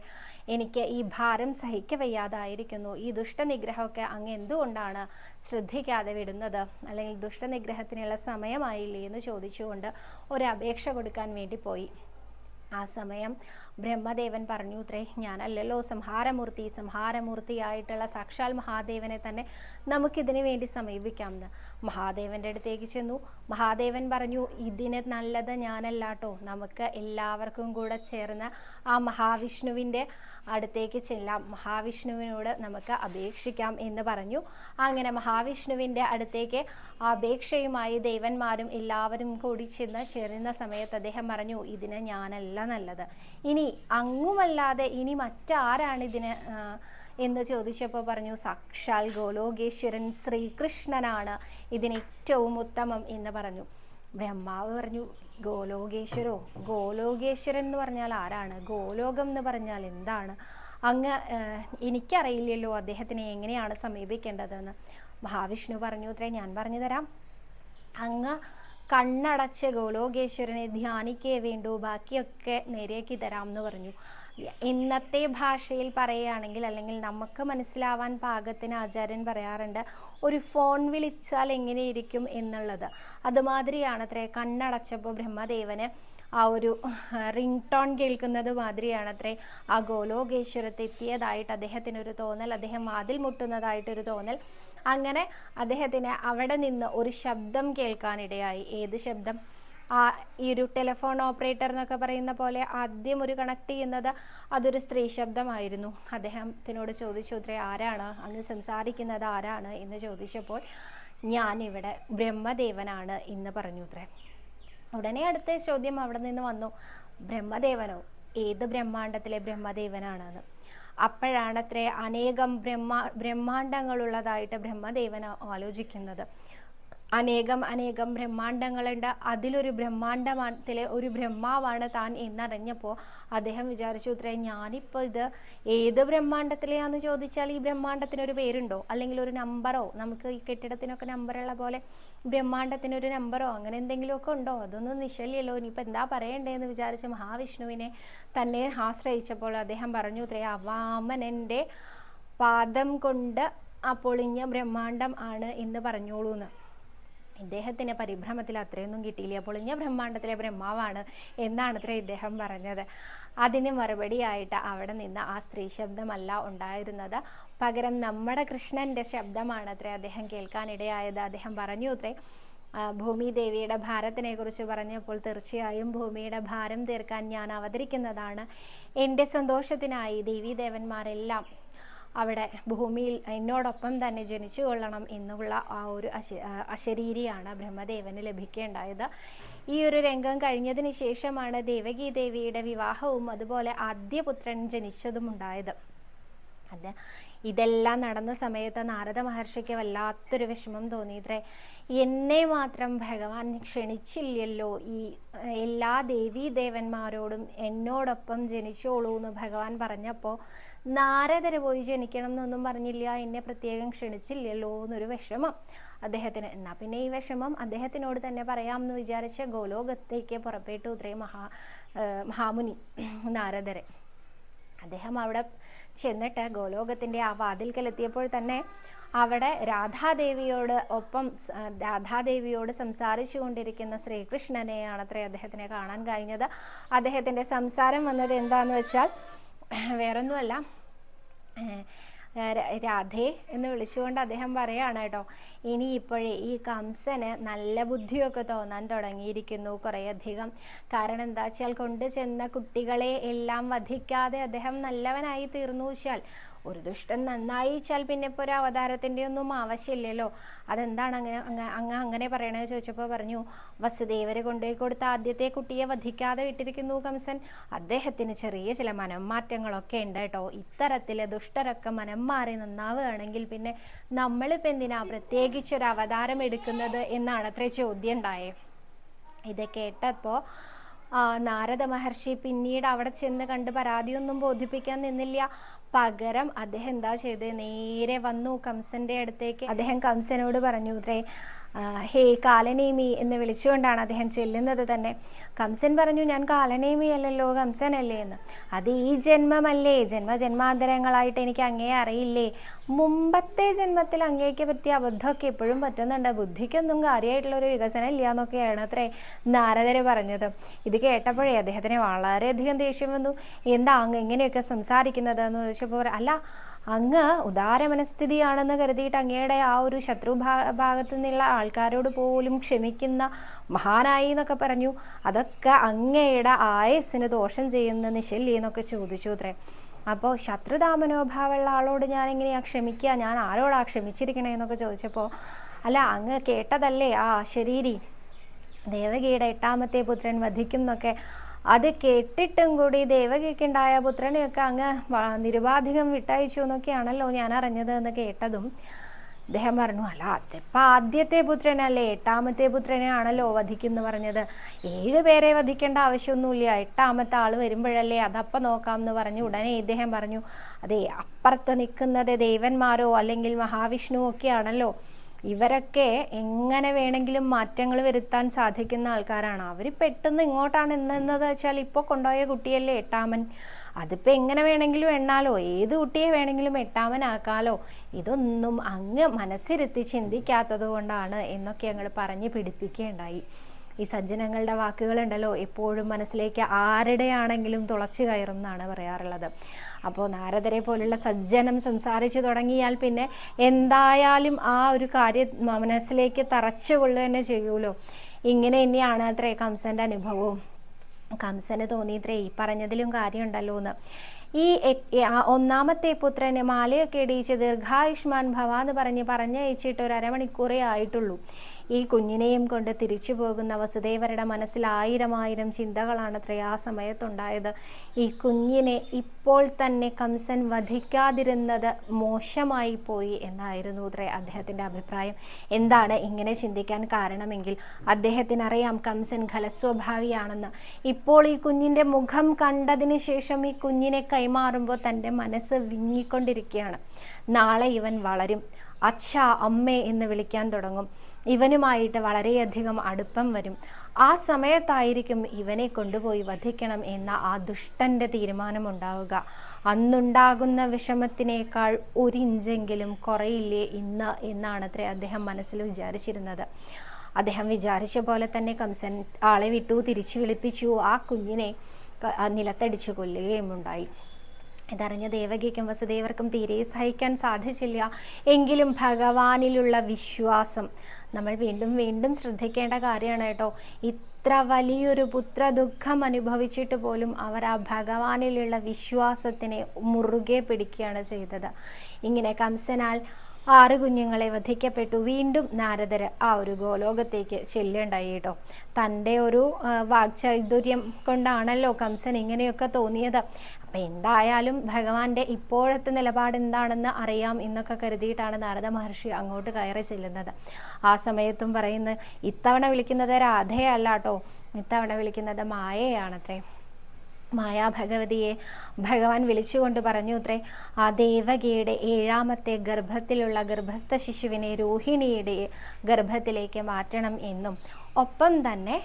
എനിക്ക് ഈ ഭാരം സഹിക്കവയ്യാതായിരിക്കുന്നു, ഈ ദുഷ്ടനിഗ്രഹമൊക്കെ അങ്ങ് എന്തുകൊണ്ടാണ് ശ്രദ്ധിക്കാതെ വിടുന്നത്, അല്ലെങ്കിൽ ദുഷ്ടനിഗ്രഹത്തിനുള്ള സമയമായില്ലേ എന്ന് ചോദിച്ചുകൊണ്ട് ഒരു അപേക്ഷ കൊടുക്കാൻ വേണ്ടി പോയി. ആ സമയം ബ്രഹ്മദേവൻ പറഞ്ഞു അത്രേ, ഞാനല്ലല്ലോ സംഹാരമൂർത്തിയായിട്ടുള്ള സാക്ഷാൽ മഹാദേവനെ തന്നെ നമുക്കിതിനു വേണ്ടി സമീപിക്കാം എന്ന്. മഹാദേവൻ്റെ അടുത്തേക്ക് ചെന്നു. മഹാദേവൻ പറഞ്ഞു, ഇതിന് നല്ലത് ഞാനല്ലാട്ടോ, നമുക്ക് എല്ലാവർക്കും കൂടെ ചേർന്ന് ആ മഹാവിഷ്ണുവിൻ്റെ അടുത്തേക്ക് ചെല്ലാം, മഹാവിഷ്ണുവിനോട് നമുക്ക് അപേക്ഷിക്കാം എന്ന് പറഞ്ഞു. അങ്ങനെ മഹാവിഷ്ണുവിൻ്റെ അടുത്തേക്ക് അപേക്ഷയുമായി ദേവന്മാരും എല്ലാവരും കൂടി ചേരുന്ന സമയത്ത് അദ്ദേഹം പറഞ്ഞു, ഇതിന് ഞാനല്ല നല്ലത്, ഇനി അങ്ങുമല്ലാതെ ഇനി മറ്റാരാണിതിന് എന്ന് ചോദിച്ചപ്പോൾ പറഞ്ഞു, സാക്ഷാൽ ഗോലോകേശ്വരൻ ശ്രീകൃഷ്ണനാണ് ഇതിന് ഏറ്റവും ഉത്തമം എന്ന് പറഞ്ഞു. ബ്രഹ്മാവ് പറഞ്ഞു, ഗോലോകേശ്വരൻ എന്ന് പറഞ്ഞാൽ ആരാണ്, ഗോലോകം എന്ന് പറഞ്ഞാൽ എന്താണ്, അങ്ങ് എനിക്കറിയില്ലല്ലോ അദ്ദേഹത്തിനെ എങ്ങനെയാണ് സമീപിക്കേണ്ടതെന്ന്. മഹാവിഷ്ണു പറഞ്ഞു അത്രേ, ഞാൻ പറഞ്ഞു തരാം, അങ്ങ് കണ്ണടച്ച് ഗോലോകേശ്വരനെ ധ്യാനിക്കേ വേണ്ടൂ, ബാക്കിയൊക്കെ നേരെയാക്കി തരാം എന്ന് പറഞ്ഞു. ഇന്നത്തെ ഭാഷയിൽ പറയുകയാണെങ്കിൽ, അല്ലെങ്കിൽ നമുക്ക് മനസ്സിലാവാൻ പാകത്തിന് ആചാര്യൻ പറയാറുണ്ട്, ഒരു ഫോൺ വിളിച്ചാൽ എങ്ങനെയിരിക്കും എന്നുള്ളത്. അതുമാതിരിയാണ് അത്രേ കണ്ണടച്ചപ്പോൾ ബ്രഹ്മദേവന് ആ ഒരു റിംഗ് ടോൺ കേൾക്കുന്നത് മാതിരിയാണത്രേ ആ ഗോലോകേശ്വരത്ത് എത്തിയതായിട്ട് അദ്ദേഹത്തിനൊരു തോന്നൽ, അദ്ദേഹം വാതിൽ മുട്ടുന്നതായിട്ടൊരു തോന്നൽ. അങ്ങനെ അദ്ദേഹത്തിന് അവിടെ നിന്ന് ഒരു ശബ്ദം കേൾക്കാനിടയായി. ഏത് ശബ്ദം? ഈ ഒരു ടെലിഫോൺ ഓപ്പറേറ്റർ എന്നൊക്കെ പറയുന്ന പോലെ ആദ്യം ഒരു കണക്ട് ചെയ്യുന്നത് അതൊരു സ്ത്രീ ശബ്ദമായിരുന്നു. അദ്ദേഹത്തിനോട് ചോദിച്ചു അത്രേ, ആരാണ് അങ്ങ് സംസാരിക്കുന്നത്, ആരാണ് എന്ന് ചോദിച്ചപ്പോൾ ഞാനിവിടെ ബ്രഹ്മദേവനാണ് എന്ന് പറഞ്ഞു അത്രേ. ഉടനെ അടുത്ത ചോദ്യം അവിടെ നിന്ന് വന്നു, ബ്രഹ്മദേവനോ, ഏത് ബ്രഹ്മാണ്ടത്തിലെ ബ്രഹ്മദേവനാണെന്ന്. അപ്പോഴാണത്രേ അനേകം ബ്രഹ്മാണ്ടങ്ങളുള്ളതായിട്ട് ബ്രഹ്മദേവൻ ആലോചിക്കുന്നത്. അനേകം ബ്രഹ്മാണ്ടങ്ങളുണ്ട്, അതിലൊരു ബ്രഹ്മാണ്ടത്തിലെ ഒരു ബ്രഹ്മാവാണ് താൻ എന്നറിഞ്ഞപ്പോൾ അദ്ദേഹം വിചാരിച്ചു അത്രേ, ഞാനിപ്പോൾ ഇത് ഏത് ബ്രഹ്മാണ്ടത്തിലെയാന്ന് ചോദിച്ചാൽ ഈ ബ്രഹ്മാണ്ടത്തിനൊരു പേരുണ്ടോ, അല്ലെങ്കിൽ ഒരു നമ്പറോ, നമുക്ക് ഈ കെട്ടിടത്തിനൊക്കെ നമ്പറുള്ള പോലെ ബ്രഹ്മാണ്ടത്തിനൊരു നമ്പറോ അങ്ങനെ എന്തെങ്കിലുമൊക്കെ ഉണ്ടോ, അതൊന്നും നിശ്ചല്യല്ലോ, ഇനിയിപ്പോൾ എന്താ പറയണ്ടേന്ന് വിചാരിച്ച് മഹാവിഷ്ണുവിനെ തന്നെ ആശ്രയിച്ചപ്പോൾ അദ്ദേഹം പറഞ്ഞു അത്രേ, വാമനൻ്റെ പാദം കൊണ്ട് പൊളിഞ്ഞ ബ്രഹ്മാണ്ടം ആണ് എന്ന് പറഞ്ഞോളൂന്ന്. ഇദ്ദേഹത്തിന് പരിഭ്രമത്തിൽ അത്രയൊന്നും കിട്ടിയില്ല. പൊളിഞ്ഞ ബ്രഹ്മാണ്ടത്തിലെ ബ്രഹ്മാവാണ് എന്നാണ് അത്ര ഇദ്ദേഹം പറഞ്ഞത്. അതിന് മറുപടിയായിട്ട് അവിടെ നിന്ന് ആ സ്ത്രീ ശബ്ദമല്ല ഉണ്ടായിരുന്നത്, പകരം നമ്മുടെ കൃഷ്ണൻ്റെ ശബ്ദമാണ് അത്രേ അദ്ദേഹം കേൾക്കാനിടയായത്. അദ്ദേഹം പറഞ്ഞു അത്രേ, ഭൂമി ദേവിയുടെ ഭാരത്തിനെ കുറിച്ച് പറഞ്ഞപ്പോൾ തീർച്ചയായും ഭൂമിയുടെ ഭാരം തീർക്കാൻ ഞാൻ അവതരിക്കുന്നതാണ്. എൻ്റെ സന്തോഷത്തിനായി ദേവീദേവന്മാരെല്ലാം അവിടെ ഭൂമിയിൽ എന്നോടൊപ്പം തന്നെ ജനിച്ചു കൊള്ളണം എന്നുള്ള ആ ഒരു അശരീരിയാണ് ബ്രഹ്മദേവന് ലഭിക്കേണ്ടായത്. ഈ ഒരു രംഗം കഴിഞ്ഞതിന് ശേഷമാണ് ദേവകി ദേവിയുടെ വിവാഹവും അതുപോലെ ആദ്യപുത്രൻ ജനിച്ചതും ഉണ്ടായത്. ഇതെല്ലാം നടന്ന സമയത്ത് നാരദ മഹർഷിക്ക് വല്ലാത്തൊരു വിഷമം തോന്നിയിത്രേ. എന്നെ മാത്രം ഭഗവാൻ ക്ഷണിച്ചില്ലല്ലോ, ഈ എല്ലാ ദേവീദേവന്മാരോടും എന്നോടൊപ്പം ജനിച്ചോളൂ എന്ന് ഭഗവാൻ പറഞ്ഞപ്പോൾ നാരദര് പോയി ജനിക്കണം എന്നൊന്നും പറഞ്ഞില്ല, എന്നെ പ്രത്യേകം ക്ഷണിച്ചില്ലല്ലോ എന്നൊരു വിഷമം അദ്ദേഹത്തിന്. എന്നാൽ പിന്നെ ഈ വിഷമം അദ്ദേഹത്തിനോട് തന്നെ പറയാമെന്ന് വിചാരിച്ച് ഗോലോകത്തേക്ക് പുറപ്പെട്ടു ഉത്രേ മഹാമുനി നാരദരെ. അദ്ദേഹം അവിടെ ചെന്നിട്ട് ഗോലോകത്തിൻ്റെ ആ വാതിൽക്കലെത്തിയപ്പോൾ തന്നെ അവിടെ രാധാദേവിയോട് സംസാരിച്ചു കൊണ്ടിരിക്കുന്ന ശ്രീകൃഷ്ണനെയാണ് അത്രേ അദ്ദേഹത്തിനെ കാണാൻ കഴിഞ്ഞത്. അദ്ദേഹത്തിൻ്റെ സംസാരം വന്നത് എന്താന്ന് വെച്ചാൽ വേറൊന്നുമല്ല, രാധേ എന്ന് വിളിച്ചുകൊണ്ട് അദ്ദേഹം പറയാണ് കേട്ടോ, ഇനി ഇപ്പോഴേ ഈ കംസന് നല്ല ബുദ്ധിയൊക്കെ തോന്നാൻ തുടങ്ങിയിരിക്കുന്നു കുറേയധികം. കാരണം എന്താ വെച്ചാൽ കൊണ്ട് ചെന്ന കുട്ടികളെ എല്ലാം വധിക്കാതെ അദ്ദേഹം നല്ലവനായി തീർന്നു വെച്ചാൽ, ഒരു ദുഷ്ടൻ നന്നായി വെച്ചാൽ പിന്നെ ഇപ്പോൾ ഒരു അവതാരത്തിൻ്റെ ഒന്നും ആവശ്യമില്ലല്ലോ. അതെന്താണ് അങ്ങനെ പറയണത് ചോദിച്ചപ്പോൾ പറഞ്ഞു, വസുദേവര് കൊണ്ടുപോയി കൊടുത്ത ആദ്യത്തെ കുട്ടിയെ വധിക്കാതെ വിട്ടിരിക്കുന്നു കംസൻ. അദ്ദേഹത്തിന് ചെറിയ ചില മനം മാറ്റങ്ങളൊക്കെ ഉണ്ട് കേട്ടോ. ഇത്തരത്തിൽ ദുഷ്ടരൊക്കെ മനം മാറി നന്നാവുകയാണെങ്കിൽ പിന്നെ നമ്മളിപ്പോൾ എന്തിനാ പ്രത്യേകിച്ചൊരു അവതാരം എടുക്കുന്നത് എന്നാണ് അത്ര ചോദ്യം ഉണ്ടായേ. ഇത് കേട്ടപ്പോൾ നാരദ മഹർഷി പിന്നീട് അവിടെ ചെന്ന് കണ്ട് പരാതിയൊന്നും ബോധിപ്പിക്കാൻ നിന്നില്ല. പകരം അദ്ദേഹം എന്താ ചെയ്ത്, നേരെ വന്നു കംസന്റെ അടുത്തേക്ക്. അദ്ദേഹം കംസനോട് പറഞ്ഞു അത്രേ, ഹേ കാലനേമി എന്ന് വിളിച്ചുകൊണ്ടാണ് അദ്ദേഹം ചെല്ലുന്നത് തന്നെ. കംസൻ പറഞ്ഞു, ഞാൻ കാലനേമി അല്ലല്ലോ, കംസനല്ലേ എന്ന്. അത് ഈ ജന്മമല്ലേ, ജന്മാന്തരങ്ങളായിട്ട് എനിക്ക് അങ്ങേ അറിയില്ലേ. മുമ്പത്തെ ജന്മത്തിൽ അങ്ങേക്ക് പറ്റിയ അബദ്ധമൊക്കെ ഇപ്പോഴും പറ്റുന്നുണ്ട്, ബുദ്ധിക്കൊന്നും കാര്യമായിട്ടുള്ളൊരു വികസനം ഇല്ല എന്നൊക്കെയാണ് അത്രേ നാരദര് പറഞ്ഞത്. ഇത് കേട്ടപ്പോഴേ അദ്ദേഹത്തിന് വളരെയധികം ദേഷ്യം വന്നു. എന്താ അങ്ങ് ഇങ്ങനെയൊക്കെ സംസാരിക്കുന്നത് എന്ന് ചോദിച്ചപ്പോൾ, അല്ല അങ്ങ് ഉദാര മനസ്ഥിതിയാണെന്ന് കരുതിയിട്ട് അങ്ങയുടെ ആ ഒരു ശത്രു ഭാഗത്തു നിന്നുള്ള ആൾക്കാരോട് പോലും ക്ഷമിക്കുന്ന മഹാനായി എന്നൊക്കെ പറഞ്ഞു. അതൊക്കെ അങ്ങയുടെ ആയസ്സിന് ദോഷം ചെയ്യുന്ന നിശല്യ എന്നൊക്കെ ചോദിച്ചു അത്രേ. അപ്പോൾ ശത്രുതാമനോഭാവമുള്ള ആളോട് ഞാൻ എങ്ങനെയാ ക്ഷമിക്കുക, ഞാൻ ആരോടാ ക്ഷമിച്ചിരിക്കണേ എന്നൊക്കെ ചോദിച്ചപ്പോൾ, അല്ല അങ്ങ് കേട്ടതല്ലേ ആ ശരീരി ദേവകിയുടെ 8ാമത്തെ പുത്രൻ വധിക്കും എന്നൊക്കെ. അത് കേട്ടിട്ടും കൂടി ദേവകിക്കുണ്ടായ പുത്രനെയൊക്കെ അങ്ങ് നിരുപാധികം വിട്ടയച്ചു എന്നൊക്കെയാണല്ലോ ഞാൻ അറിഞ്ഞത് എന്ന് കേട്ടതും അദ്ദേഹം പറഞ്ഞു, അല്ല അതിപ്പോൾ ആദ്യത്തെ പുത്രനല്ലേ, 8ാമത്തെ പുത്രനെ ആണല്ലോ വധിക്കുന്നു പറഞ്ഞത്. 7 പേരെ വധിക്കേണ്ട ആവശ്യമൊന്നുമില്ല, 8ാമത്തെ ആൾ വരുമ്പോഴല്ലേ അതപ്പം നോക്കാം എന്ന് പറഞ്ഞു. ഉടനെ ഇദ്ദേഹം പറഞ്ഞു, അതെ അപ്പുറത്ത് നിൽക്കുന്നത് ദേവന്മാരോ അല്ലെങ്കിൽ മഹാവിഷ്ണു ഒക്കെ ആണല്ലോ, ഇവരൊക്കെ എങ്ങനെ വേണമെങ്കിലും മാറ്റങ്ങൾ വരുത്താൻ സാധിക്കുന്ന ആൾക്കാരാണ്. അവർ പെട്ടെന്ന് ഇങ്ങോട്ടാണ് എണ്ണുന്നത് വെച്ചാൽ ഇപ്പോൾ കൊണ്ടുപോയ കുട്ടിയല്ലേ 8ാമൻ, അതിപ്പോൾ എങ്ങനെ വേണമെങ്കിലും എണ്ണാലോ, ഏത് കുട്ടിയെ വേണമെങ്കിലും 8ാമനാക്കാലോ. ഇതൊന്നും അങ്ങ് മനസ്സിരുത്തി ചിന്തിക്കാത്തത് കൊണ്ടാണ് എന്നൊക്കെ ഞങ്ങൾ പറഞ്ഞ് പിടിപ്പിക്കുകയുണ്ടായി. ഈ സജ്ജനങ്ങളുടെ വാക്കുകളുണ്ടല്ലോ എപ്പോഴും മനസ്സിലേക്ക് ആരുടെയാണെങ്കിലും തുളച്ചു കയറും എന്നാണ് പറയാറുള്ളത്. അപ്പോൾ നാരദരെ പോലുള്ള സജ്ജനം സംസാരിച്ചു തുടങ്ങിയാൽ പിന്നെ എന്തായാലും ആ ഒരു കാര്യം മനസ്സിലേക്ക് തറച്ചു കൊള്ളുക തന്നെ ചെയ്യുമല്ലോ. ഇങ്ങനെ തന്നെയാണ് അത്രേ കംസന്റെ അനുഭവവും. കംസന് തോന്നിയിത്രേ ഈ പറഞ്ഞതിലും കാര്യമുണ്ടല്ലോ എന്ന്. ഈ ഒന്നാമത്തെ പുത്രന് മാലയൊക്കെ ഇടിയിച്ച് ദീർഘായുഷ്മാൻ ഭവ എന്ന് പറഞ്ഞയച്ചിട്ട് ഒരു അരമണിക്കൂറേ ആയിട്ടുള്ളൂ. ഈ കുഞ്ഞിനെയും കൊണ്ട് തിരിച്ചു പോകുന്ന വസുദേവരുടെ മനസ്സിൽ ആയിരം ചിന്തകളാണത്രേ ആ സമയത്തുണ്ടായത്. ഈ കുഞ്ഞിനെ ഇപ്പോൾ തന്നെ കംസൻ വധിക്കാതിരുന്നത് മോശമായി പോയി എന്നായിരുന്നു അത്രേ അദ്ദേഹത്തിൻ്റെ അഭിപ്രായം. എന്താണ് ഇങ്ങനെ ചിന്തിക്കാൻ കാരണമെങ്കിൽ അദ്ദേഹത്തിനറിയാം കംസൻ ഖലസ്വഭാവിയാണെന്ന്. ഇപ്പോൾ ഈ കുഞ്ഞിൻ്റെ മുഖം കണ്ടതിന് ശേഷം ഈ കുഞ്ഞിനെ കൈമാറുമ്പോൾ തൻ്റെ മനസ്സ് വിങ്ങിക്കൊണ്ടിരിക്കുകയാണ്. നാളെ ഇവൻ വളരും, അച്ഛാ അമ്മേ എന്ന് വിളിക്കാൻ തുടങ്ങും. ഇവനുമായിട്ട് വളരെയധികം അടുപ്പം വരും. ആ സമയത്തായിരിക്കും ഇവനെ കൊണ്ടുപോയി വധിക്കണം എന്ന ആ ദുഷ്ടൻ്റെ തീരുമാനമുണ്ടാവുക. അന്നുണ്ടാകുന്ന വിഷമത്തിനേക്കാൾ ഒരിഞ്ചെങ്കിലും കുറയില്ലേ ഇന്ന് എന്നാണത്രേ അദ്ദേഹം മനസ്സിൽ വിചാരിച്ചിരുന്നത്. അദ്ദേഹം വിചാരിച്ച പോലെ തന്നെ കംസൻ ആളെ വിട്ടു, തിരിച്ചു വിളിപ്പിച്ചു. ആ കുഞ്ഞിനെ നിലത്തടിച്ചു കൊല്ലുകയും ഉണ്ടായി. ഇതറിഞ്ഞ ദേവകിക്കും വസുദേവർക്കും തീരെ സഹിക്കാൻ സാധിച്ചില്ല. എങ്കിലും ഭഗവാനിലുള്ള വിശ്വാസം നമ്മൾ വീണ്ടും വീണ്ടും ശ്രദ്ധിക്കേണ്ട കാര്യമാണ് കേട്ടോ. ഇത്ര വലിയൊരു പുത്ര ദുഃഖം അനുഭവിച്ചിട്ട് പോലും അവർ ആ ഭഗവാനിലുള്ള വിശ്വാസത്തിനെ മുറുകെ പിടിക്കുകയാണ് ചെയ്തത്. ഇങ്ങനെ കംസനാൽ 6 കുഞ്ഞുങ്ങളെ വധിക്കപ്പെട്ടു. വീണ്ടും നാരദർ ആ ഒരു ഗോലോകത്തേക്ക് ചെല്ലേണ്ടായി കേട്ടോ. തൻ്റെ ഒരു വാക്ചാതുര്യം കൊണ്ടാണല്ലോ കംസൻ ഇങ്ങനെയൊക്കെ തോന്നിയത്. അപ്പം എന്തായാലും ഭഗവാന്റെ ഇപ്പോഴത്തെ നിലപാട് എന്താണെന്ന് അറിയാം എന്നൊക്കെ കരുതിയിട്ടാണ് നാരദ മഹർഷി അങ്ങോട്ട് കയറി ചെല്ലുന്നത്. ആ സമയത്തും പറയുന്നത് ഇത്തവണ വിളിക്കുന്നത് രാധയല്ല കേട്ടോ, ഇത്തവണ വിളിക്കുന്നത് മായയാണത്രേ. മായാഭഗവതിയെ ഭഗവാൻ വിളിച്ചുകൊണ്ട് പറഞ്ഞു അത്രേ, ആ ദേവകിയുടെ 7ാമത്തെ ഗർഭത്തിലുള്ള ഗർഭസ്ഥ ശിശുവിനെ രോഹിണിയുടെ ഗർഭത്തിലേക്ക് മാറ്റണം എന്നും ഒപ്പം തന്നെ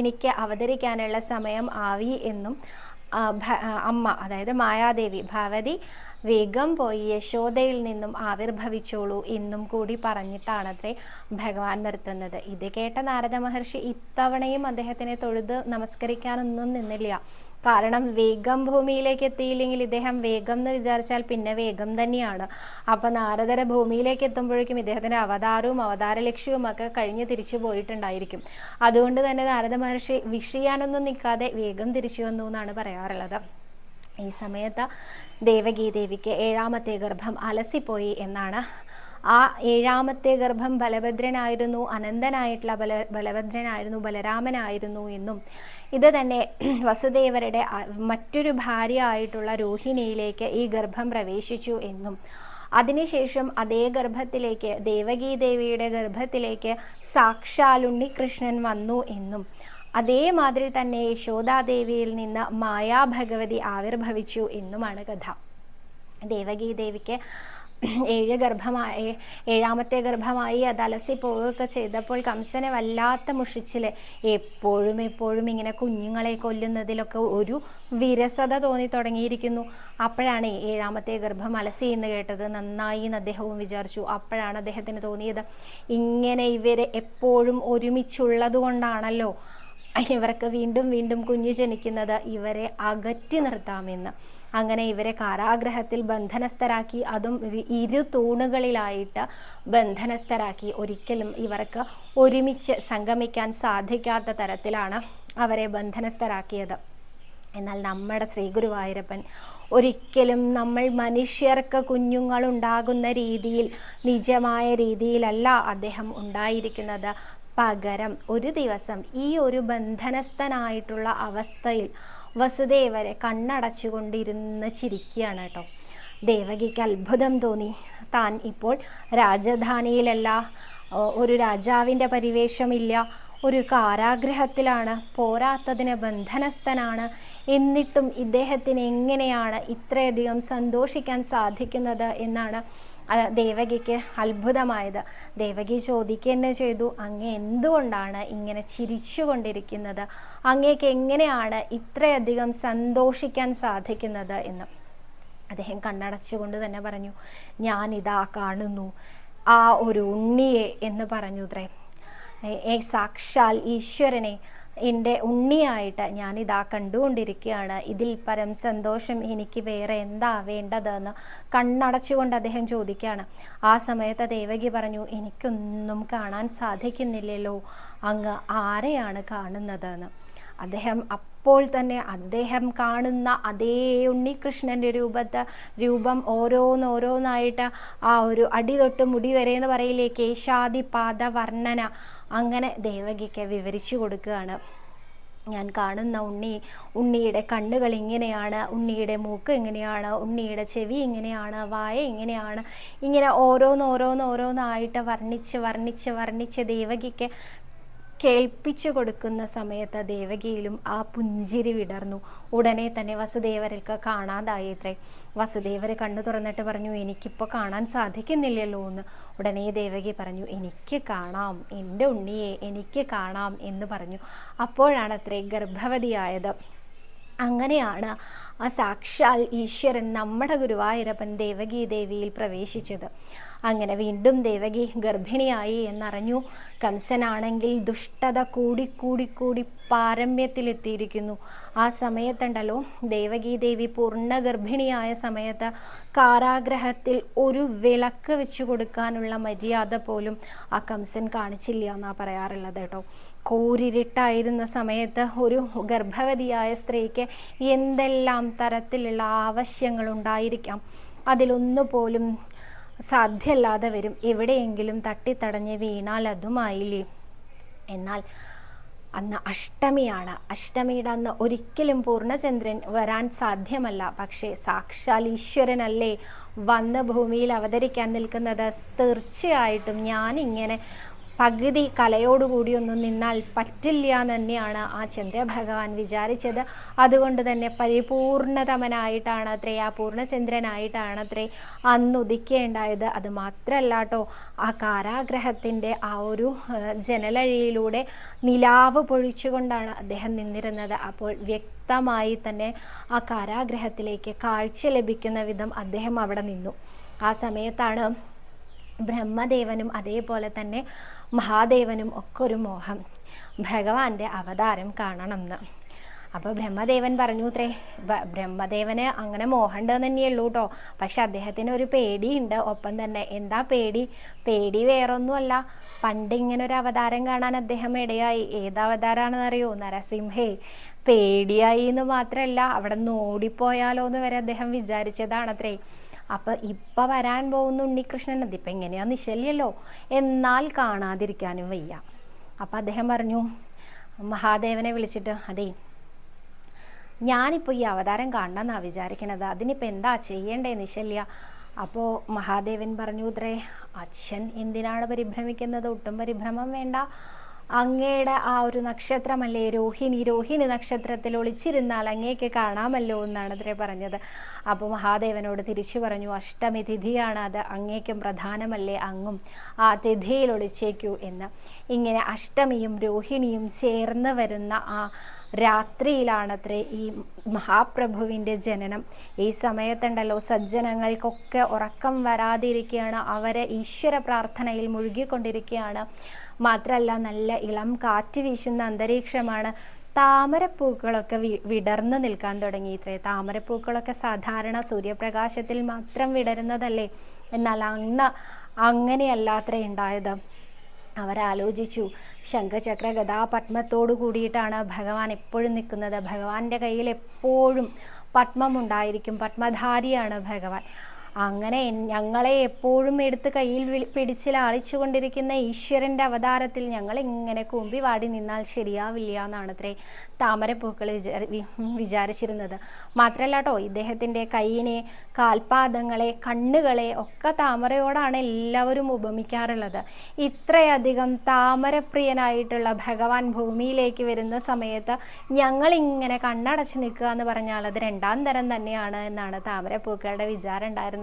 എനിക്ക് അവതരിക്കാനുള്ള സമയം ആവി എന്നും അമ്മ അതായത് മായാദേവി ഭഗവതി വേഗം പോയി യശോദയിൽ നിന്നും ആവിർഭവിച്ചോളൂ എന്നും കൂടി പറഞ്ഞിട്ടാണത്രേ ഭഗവാൻ നിർത്തുന്നത്. ഇത് കേട്ട നാരദ മഹർഷി ഇത്തവണയും അദ്ദേഹത്തിനെ തൊഴുത് നമസ്കരിക്കാനൊന്നും നിന്നില്ല. കാരണം വേഗം ഭൂമിയിലേക്ക് എത്തിയില്ലെങ്കിൽ ഇദ്ദേഹം വേഗം എന്ന് വിചാരിച്ചാൽ പിന്നെ വേഗം തന്നെയാണ്. അപ്പം നാരദര ഭൂമിയിലേക്ക് എത്തുമ്പോഴേക്കും ഇദ്ദേഹത്തിൻ്റെ അവതാരവും അവതാര ലക്ഷ്യവും ഒക്കെ കഴിഞ്ഞ് തിരിച്ചു പോയിട്ടുണ്ടായിരിക്കും. അതുകൊണ്ട് തന്നെ നാരദ മഹർഷി വിഷ് ചെയ്യാനൊന്നും നിൽക്കാതെ വേഗം തിരിച്ചു വന്നു എന്നാണ് പറയാറുള്ളത്. ഈ സമയത്ത് ദേവകീദേവിക്ക് 7ാമത്തെ ഗർഭം അലസിപ്പോയി എന്നാണ്. ആ 7ാമത്തെ ഗർഭം ബലഭദ്രനായിരുന്നു, അനന്തനായിട്ടുള്ള ബലഭദ്രനായിരുന്നു, ബലരാമനായിരുന്നു എന്നും ഇത് തന്നെ വസുദേവരുടെ മറ്റൊരു ഭാര്യ ആയിട്ടുള്ള രോഹിണിയിലേക്ക് ഈ ഗർഭം പ്രവേശിച്ചു എന്നും അതിനുശേഷം അതേ ഗർഭത്തിലേക്ക് ദേവകീദേവിയുടെ ഗർഭത്തിലേക്ക് സാക്ഷാൽ ഉണ്ണികൃഷ്ണൻ വന്നു എന്നും അതേമാതിരി തന്നെ യശോദാദേവിയിൽ നിന്ന് മായാഭഗവതി ആവിർഭവിച്ചു എന്നുമാണ് കഥ. ദേവകീദേവിക്ക് 7ാമത്തെ ഗർഭമായി അത് അലസി പോവുകയൊക്കെ ചെയ്തപ്പോൾ കംസനെ വല്ലാത്ത മുഷിച്ചിൽ. എപ്പോഴും ഇങ്ങനെ കുഞ്ഞുങ്ങളെ കൊല്ലുന്നതിലൊക്കെ ഒരു വിരസത തോന്നി തുടങ്ങിയിരിക്കുന്നു. അപ്പോഴാണ് 7ാമത്തെ ഗർഭം അലസി എന്ന് കേട്ടത്. നന്നായി എന്ന് അദ്ദേഹവും വിചാരിച്ചു. അപ്പോഴാണ് അദ്ദേഹത്തിന് തോന്നിയത് ഇങ്ങനെ ഇവരെ എപ്പോഴും ഒരുമിച്ചുള്ളത് കൊണ്ടാണല്ലോ ഇവർക്ക് വീണ്ടും വീണ്ടും കുഞ്ഞു ജനിക്കുന്നത്, ഇവരെ അകറ്റി നിർത്താമെന്ന്. അങ്ങനെ ഇവരെ കാരാഗ്രഹത്തിൽ ബന്ധനസ്ഥരാക്കി, അതും 2 തൂണുകളിലായിട്ട് ബന്ധനസ്ഥരാക്കി. ഒരിക്കലും ഇവർക്ക് ഒരുമിച്ച് സംഗമിക്കാൻ സാധിക്കാത്ത തരത്തിലാണ് അവരെ ബന്ധനസ്ഥരാക്കിയത്. എന്നാൽ നമ്മുടെ ശ്രീ ഗുരുവായൂരപ്പൻ ഒരിക്കലും നമ്മൾ മനുഷ്യർക്ക് കുഞ്ഞുങ്ങളുണ്ടാകുന്ന രീതിയിൽ, നിജമായ രീതിയിലല്ല അദ്ദേഹം ഉണ്ടായിരിക്കുന്നത്. പകരം ഒരു ദിവസം ഈ ഒരു ബന്ധനസ്ഥനായിട്ടുള്ള അവസ്ഥയിൽ വസുദേവരെ കണ്ണടച്ചുകൊണ്ടിരുന്ന് ചിരിക്കുകയാണ് കേട്ടോ. ദേവകിക്ക് അത്ഭുതം തോന്നി. താൻ ഇപ്പോൾ രാജധാനിയിലല്ല, ഒരു രാജാവിൻ്റെ പരിവേഷമില്ല, ഒരു കാരാഗ്രഹത്തിലാണ്, പോരാത്തതിന് ബന്ധനസ്ഥനാണ്. എന്നിട്ടും ഇദ്ദേഹത്തിന് എങ്ങനെയാണ് ഇത്രയധികം സന്തോഷിക്കാൻ സാധിക്കുന്നത് എന്നാണ് ദേവകിക്ക് അത്ഭുതമായത്. ദേവകി ചോദിക്കുക തന്നെ ചെയ്തു, അങ്ങ് എന്തുകൊണ്ടാണ് ഇങ്ങനെ ചിരിച്ചു കൊണ്ടിരിക്കുന്നത്? അങ്ങേക്ക് എങ്ങനെയാണ് ഇത്രയധികം സന്തോഷിക്കാൻ സാധിക്കുന്നത് എന്ന്. അദ്ദേഹം കണ്ണടച്ചുകൊണ്ട് തന്നെ പറഞ്ഞു, ഞാനിതാ കാണുന്നു ആ ഒരു ഉണ്ണിയെ എന്ന് പറഞ്ഞു. സാക്ഷാൽ ഈശ്വരനെ എൻ്റെ ഉണ്ണിയായിട്ട് ഞാനിതാ കണ്ടുകൊണ്ടിരിക്കുകയാണ്. ഇതിൽ പരം സന്തോഷം എനിക്ക് വേറെ എന്താ വേണ്ടതെന്ന് കണ്ണടച്ചുകൊണ്ട് അദ്ദേഹം ചോദിക്കുകയാണ്. ആ സമയത്ത് ദേവകി പറഞ്ഞു, എനിക്കൊന്നും കാണാൻ സാധിക്കുന്നില്ലല്ലോ, അങ്ങ് ആരെയാണ് കാണുന്നതെന്ന്. അദ്ദേഹം അപ്പോൾ തന്നെ അദ്ദേഹം കാണുന്ന അതേ ഉണ്ണികൃഷ്ണൻ്റെ രൂപം ഓരോന്നോരോന്നായിട്ട് ആ ഒരു അടി തൊട്ട് മുടി വരെ എന്ന് പറയില്ലേ, കേശാദി പാദ വർണ്ണന, അങ്ങനെ ദേവകിക്ക് വിവരിച്ചു കൊടുക്കുകയാണ്. ഞാൻ കാണുന്ന ഉണ്ണിയുടെ കണ്ണുകൾ ഇങ്ങനെയാണ്, ഉണ്ണിയുടെ മൂക്ക് ഇങ്ങനെയാണ്, ഉണ്ണിയുടെ ചെവി ഇങ്ങനെയാണ്, വായ ഇങ്ങനെയാണ്, ഇങ്ങനെ ഓരോന്നോരോന്നായിട്ട് വർണ്ണിച്ച് ദേവകിക്ക് കേൾപ്പിച്ചു കൊടുക്കുന്ന സമയത്ത് ദേവകിയിലും ആ പുഞ്ചിരി വിടർന്നു. ഉടനെ തന്നെ വസുദേവർക്ക് കാണാതായിത്രേ. വസുദേവർ കണ്ണു തുറന്നിട്ട് പറഞ്ഞു, എനിക്കിപ്പോൾ കാണാൻ സാധിക്കുന്നില്ലല്ലോ എന്ന്. ഉടനെ ദേവകി പറഞ്ഞു, എനിക്ക് കാണാം, എൻ്റെ ഉണ്ണിയെ എനിക്ക് കാണാം എന്ന് പറഞ്ഞു. അപ്പോഴാണത്രേ ഗർഭവതിയായത്. അങ്ങനെയാണ് ആ സാക്ഷാൽ ഈശ്വരൻ നമ്മുടെ ഗുരുവായൂരപ്പൻ ദേവകി ദേവിയിൽ പ്രവേശിച്ചത്. അങ്ങനെ വീണ്ടും ദേവകി ഗർഭിണിയായി എന്നറിഞ്ഞു. കംസനാണെങ്കിൽ ദുഷ്ടത കൂടി പാരമ്യത്തിലെത്തിയിരിക്കുന്നു. ആ സമയത്തുണ്ടല്ലോ, ദേവകി ദേവി പൂർണ്ണ ഗർഭിണിയായ സമയത്ത് കാരാഗ്രഹത്തിൽ ഒരു വിളക്ക് വെച്ചു കൊടുക്കാനുള്ള മര്യാദ പോലും ആ കംസൻ കാണിച്ചില്ല എന്നാണ് പറയാറുള്ളത് കേട്ടോ. കൂരിരുട്ടായിരുന്ന സമയത്ത് ഒരു ഗർഭവതിയായ സ്ത്രീക്ക് എന്തെല്ലാം തരത്തിലുള്ള ആവശ്യങ്ങളുണ്ടായിരിക്കാം, അതിലൊന്നുപോലും സാധ്യമല്ലാതെ വരും. എവിടെയെങ്കിലും തട്ടിത്തടഞ്ഞ് വീണാൽ അതുമായില്ലേ. എന്നാൽ അന്ന് അഷ്ടമിയാണ്. അഷ്ടമിയുടെ അന്ന് ഒരിക്കലും പൂർണ്ണചന്ദ്രൻ വരാൻ സാധ്യമല്ല. പക്ഷേ സാക്ഷാൽ ഈശ്വരനല്ലേ വന്ന് ഭൂമിയിൽ അവതരിക്കാൻ നിൽക്കുന്നത്. തീർച്ചയായിട്ടും ഞാനിങ്ങനെ പകുതി കലയോടുകൂടിയൊന്നും നിന്നാൽ പറ്റില്ല എന്ന് തന്നെയാണ് ആ ചന്ദ്രഭഗവാൻ വിചാരിച്ചത്. അതുകൊണ്ട് തന്നെ പരിപൂർണതമനായിട്ടാണ് അത്രേ, ആ പൂർണ്ണചന്ദ്രനായിട്ടാണ് അത്രേ അന്ന് ഉദിക്കേണ്ടായത്. അത് മാത്രമല്ല കേട്ടോ, ആ കാരാഗ്രഹത്തിൻ്റെ ആ ഒരു ജനലഴിയിലൂടെ നിലാവ് പൊഴിച്ചുകൊണ്ടാണ് അദ്ദേഹം നിന്നിരുന്നത്. അപ്പോൾ വ്യക്തമായി തന്നെ ആ കാരാഗ്രഹത്തിലേക്ക് കാഴ്ച ലഭിക്കുന്ന വിധം അദ്ദേഹം അവിടെ നിന്നു. ആ സമയത്താണ് ബ്രഹ്മദേവനും അതേപോലെ തന്നെ മഹാദേവനും ഒക്കെ ഒരു മോഹം, ഭഗവാന്റെ അവതാരം കാണണം എന്ന്. അപ്പോൾ ബ്രഹ്മദേവൻ പറഞ്ഞു അത്രേ. ബ്രഹ്മദേവന് അങ്ങനെ മോഹമുണ്ടെന്ന് തന്നെയുള്ളൂ കേട്ടോ. പക്ഷെ അദ്ദേഹത്തിന് ഒരു പേടിയുണ്ട് ഒപ്പം തന്നെ. എന്താ പേടി വേറൊന്നുമല്ല, പണ്ട് ഇങ്ങനെ ഒരു അവതാരം കാണാൻ അദ്ദേഹം ഇടയായി. ഏത് അവതാരമാണെന്നറിയോ? നരസിംഹേ. പേടിയായി എന്ന് മാത്രമല്ല, അവിടെ നിന്ന് ഓടിപ്പോയാലോ എന്ന് വരെ അദ്ദേഹം വിചാരിച്ചതാണത്രേ. അപ്പം ഇപ്പം വരാൻ പോകുന്ന ഉണ്ണികൃഷ്ണൻ അതിപ്പം എങ്ങനെയാ നിശ്ചല്യല്ലോ, എന്നാൽ കാണാതിരിക്കാനും വയ്യ. അപ്പം അദ്ദേഹം പറഞ്ഞു മഹാദേവനെ വിളിച്ചിട്ട്, അതേ ഞാനിപ്പോൾ ഈ അവതാരം കാണണമെന്നാണ് വിചാരിക്കണത്, അതിനിപ്പോൾ എന്താ ചെയ്യേണ്ടേ നിശ്ചല്യ. അപ്പോൾ മഹാദേവൻ പറഞ്ഞു ഇത്രേ, അച്ഛൻ എന്തിനാണ് പരിഭ്രമിക്കുന്നത്? ഒട്ടും പരിഭ്രമം വേണ്ട. അങ്ങയുടെ ആ ഒരു നക്ഷത്രമല്ലേ രോഹിണി നക്ഷത്രത്തിൽ ഒളിച്ചിരുന്നാൽ അങ്ങേക്ക് കാണാമല്ലോ എന്നാണ് അത്രേ പറഞ്ഞത്. അപ്പോൾ മഹാദേവനോട് തിരിച്ചു പറഞ്ഞു, അഷ്ടമി തിഥിയാണ്, അത് അങ്ങേക്കും പ്രധാനമല്ലേ, അങ്ങും ആ തിഥിയിൽ ഒളിച്ചേക്കൂ എന്ന്. ഇങ്ങനെ അഷ്ടമിയും രോഹിണിയും ചേർന്ന് വരുന്ന ആ രാത്രിയിലാണത്രേ ഈ മഹാപ്രഭുവിൻ്റെ ജനനം. ഈ സമയത്തുണ്ടല്ലോ സജ്ജനങ്ങൾക്കൊക്കെ ഉറക്കം വരാതിരിക്കുകയാണ്, അവരെ ഈശ്വര പ്രാർത്ഥനയിൽ മുഴുകിക്കൊണ്ടിരിക്കുകയാണ്. മാത്രമല്ല നല്ല ഇളം കാറ്റ് വീശുന്ന അന്തരീക്ഷമാണ്. താമരപ്പൂക്കളൊക്കെ വിടർന്ന് നിൽക്കാൻ തുടങ്ങി ഇത്രേ. താമരപ്പൂക്കളൊക്കെ സാധാരണ സൂര്യപ്രകാശത്തിൽ മാത്രം വിടരുന്നതല്ലേ, എന്നാൽ അന്ന് അങ്ങനെയല്ലാത്രേ ഉണ്ടായത്. അവരാലോചിച്ചു, ശംഖചക്ര ഗദാ പത്മത്തോടു കൂടിയിട്ടാണ് ഭഗവാൻ എപ്പോഴും നിൽക്കുന്നത്. ഭഗവാന്റെ കയ്യിൽ എപ്പോഴും പത്മമുണ്ടായിരിക്കും, പത്മധാരിയാണ് ഭഗവാൻ. അങ്ങനെ ഞങ്ങളെ എപ്പോഴും എടുത്ത് കയ്യിൽ പിടിച്ച് ലാളിച്ചു കൊണ്ടിരിക്കുന്ന ഈശ്വരൻ്റെ അവതാരത്തിൽ ഞങ്ങൾ ഇങ്ങനെ കൂമ്പി വാടി നിന്നാൽ ശരിയാവില്ല എന്നാണ് അത്രേ താമരപ്പൂക്കൾ വിചാരിച്ചിരുന്നത്. മാത്രമല്ല കേട്ടോ, ഇദ്ദേഹത്തിൻ്റെ കൈയിനെ, കാൽപാദങ്ങളെ, കണ്ണുകളെ ഒക്കെ താമരയോടാണ് എല്ലാവരും ഉപമിക്കാറുള്ളത്. ഇത്രയധികം താമരപ്രിയനായിട്ടുള്ള ഭഗവാൻ ഭൂമിയിലേക്ക് വരുന്ന സമയത്ത് ഞങ്ങളിങ്ങനെ കണ്ണടച്ച് നിൽക്കുക എന്ന് പറഞ്ഞാൽ അത് രണ്ടാം തരം തന്നെയാണ് എന്നാണ് താമരപ്പൂക്കളുടെ വിചാരം ഉണ്ടായിരുന്നത്.